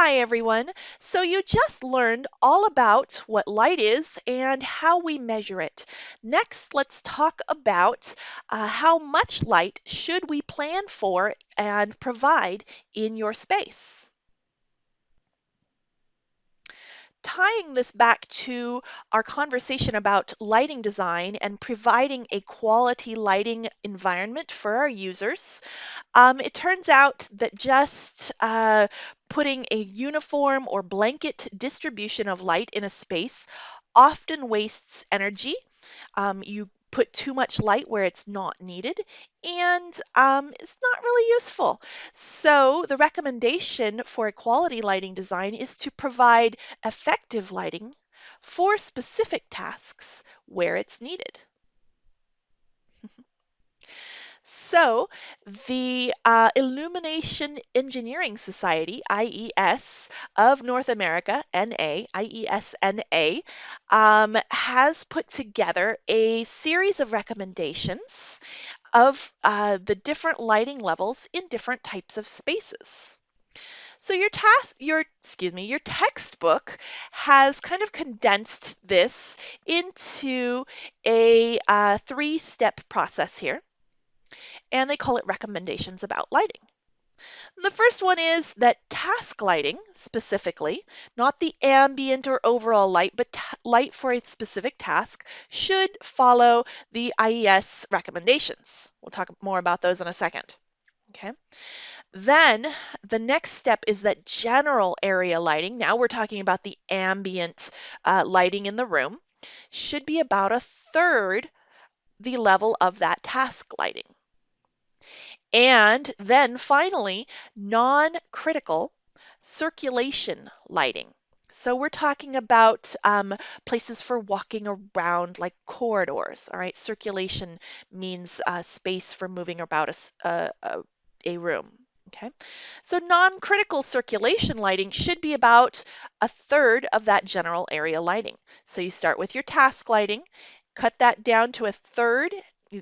Hi, everyone. So you just learned all about what light is and how we measure it. Next, let's talk about how much light should we plan for and provide in your space. Tying this back to our conversation about lighting design and providing a quality lighting environment for our users, it turns out that just putting a uniform or blanket distribution of light in a space often wastes energy. You put too much light where it's not needed, and it's not really useful. So, the recommendation for a quality lighting design is to provide effective lighting for specific tasks where it's needed. So, the Illumination Engineering Society, IES, of North America, NA, IESNA, has put together a series of recommendations of the different lighting levels in different types of spaces. So your textbook has kind of condensed this into a three-step process here, and they call it recommendations about lighting. And the first one is that task lighting, specifically, not the ambient or overall light, but light for a specific task, should follow the IES recommendations. We'll talk more about those in a second. Okay. Then the next step is that general area lighting. Now we're talking about the ambient lighting in the room, should be about a third the level of that task lighting. And then finally, non-critical circulation lighting. So we're talking about places for walking around, like corridors. All right, circulation means space for moving about a room. Okay, so non-critical circulation lighting should be about a third of that general area lighting. So you start with your task lighting, cut that down to a third.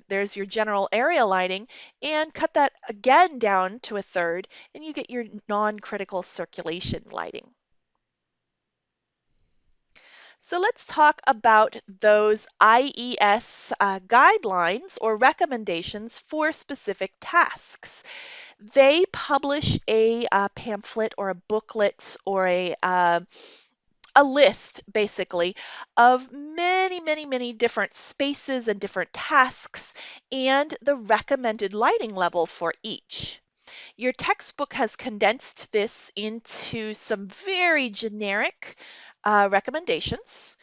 There's your general area lighting, and cut that again down to a third, and you get your non-critical circulation lighting. So let's talk about those IES guidelines or recommendations for specific tasks. They publish a pamphlet or a booklet or a list, basically, of many, many, many different spaces and different tasks and the recommended lighting level for each. Your textbook has condensed this into some very generic recommendations.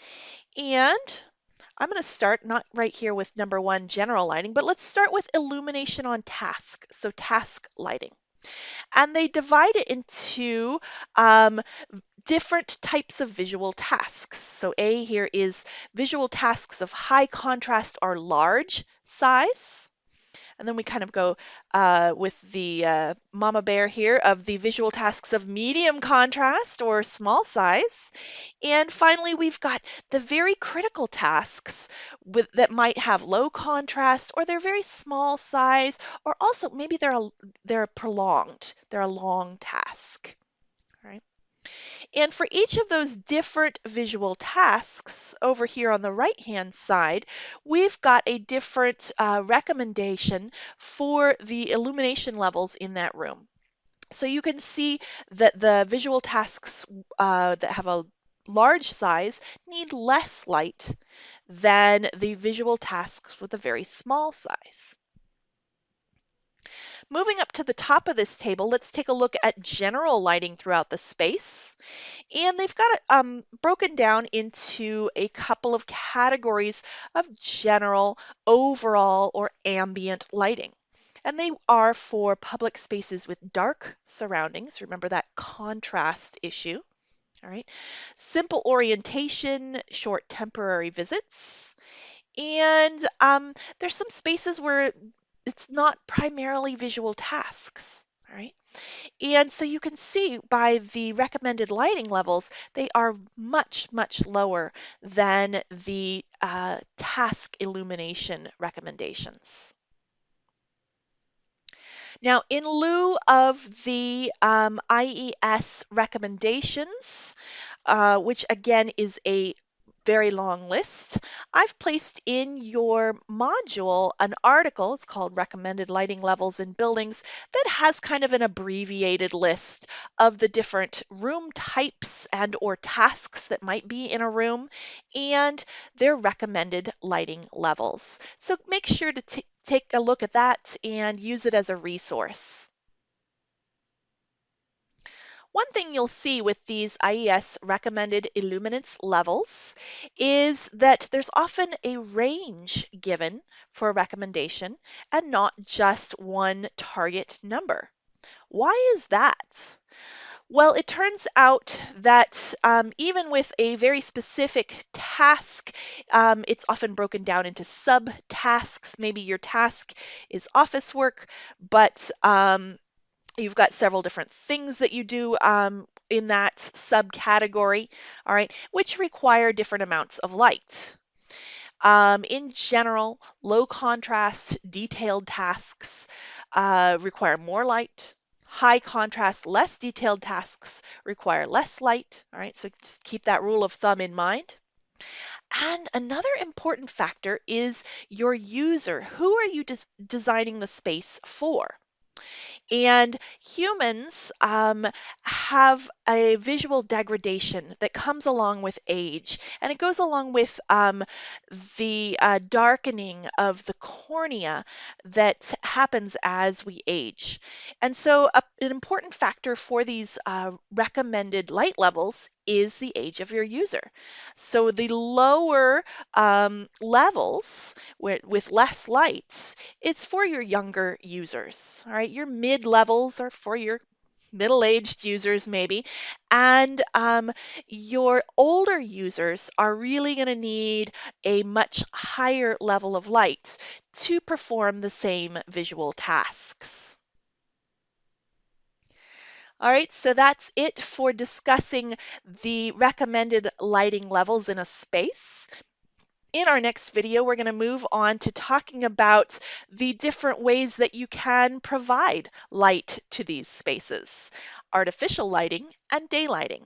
And I'm going to start not right here with number one, general lighting, but let's start with illumination on task, so task lighting. And they divide it into different types of visual tasks. So A here is visual tasks of high contrast or large size. And then we kind of go with the mama bear here of the visual tasks of medium contrast or small size. And finally, we've got the very critical tasks that might have low contrast or they're very small size, or also maybe they're prolonged. They're a long task. Right? And for each of those different visual tasks over here on the right-hand side, we've got a different recommendation for the illumination levels in that room. So you can see that the visual tasks that have a large size need less light than the visual tasks with a very small size. Moving up to the top of this table, let's take a look at general lighting throughout the space. And they've got it broken down into a couple of categories of general, overall, or ambient lighting. And they are for public spaces with dark surroundings. Remember that contrast issue. All right. Simple orientation, short temporary visits. And there's some spaces where it's not primarily visual tasks. All right. And so you can see by the recommended lighting levels, they are much, much lower than the task illumination recommendations. Now, in lieu of the IES recommendations, which again is a very long list, I've placed in your module an article, it's called Recommended Lighting Levels in Buildings, that has kind of an abbreviated list of the different room types and or tasks that might be in a room and their recommended lighting levels. So make sure to take a look at that and use it as a resource. One thing you'll see with these IES recommended illuminance levels is that there's often a range given for a recommendation and not just one target number. Why is that? Well, it turns out that even with a very specific task, it's often broken down into subtasks. Maybe your task is office work, but you've got several different things that you do in that subcategory, all right, which require different amounts of light. In general, low contrast, detailed tasks require more light. High contrast, less detailed tasks require less light. All right, so just keep that rule of thumb in mind. And another important factor is your user. Who are you designing the space for? And humans have a visual degradation that comes along with age, and it goes along with the darkening of the cornea that happens as we age. And so, an important factor for these recommended light levels is the age of your user. So, the lower levels with less lights, it's for your younger users. All right, your mid levels are for your middle-aged users maybe, and your older users are really going to need a much higher level of light to perform the same visual tasks. All right, so that's it for discussing the recommended lighting levels in a space. In our next video, we're going to move on to talking about the different ways that you can provide light to these spaces, artificial lighting and daylighting.